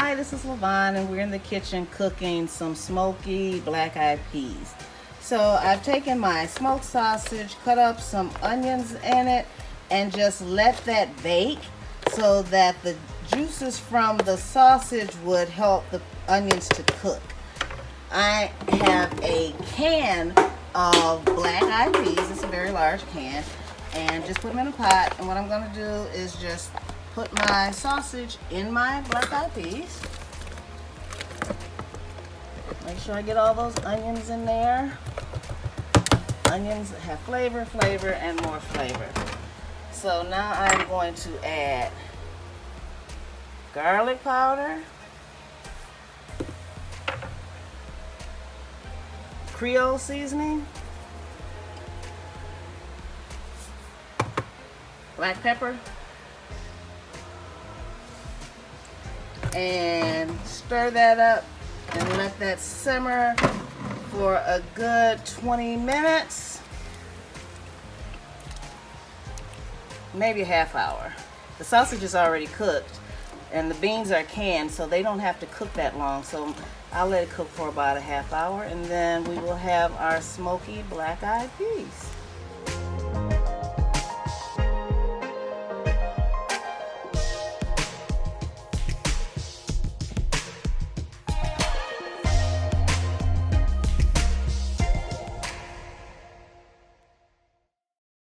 Hi, this is Lavon, and we're in the kitchen cooking some smoky black-eyed peas. So I've taken my smoked sausage, cut up some onions in it, and just let that bake so that the juices from the sausage would help the onions to cook. I have a can of black-eyed peas. It's a very large can, and just put them in a pot. And what I'm going to do is just put my sausage in my black-eyed peas. Make sure I get all those onions in there. Onions have flavor, and more flavor. So now I'm going to add garlic powder, Creole seasoning, black pepper, and stir that up and let that simmer for a good 20 minutes, maybe a half hour. The sausage is already cooked and the beans are canned, so they don't have to cook that long. So I'll let it cook for about a half hour, and then we will have our smoky black-eyed peas.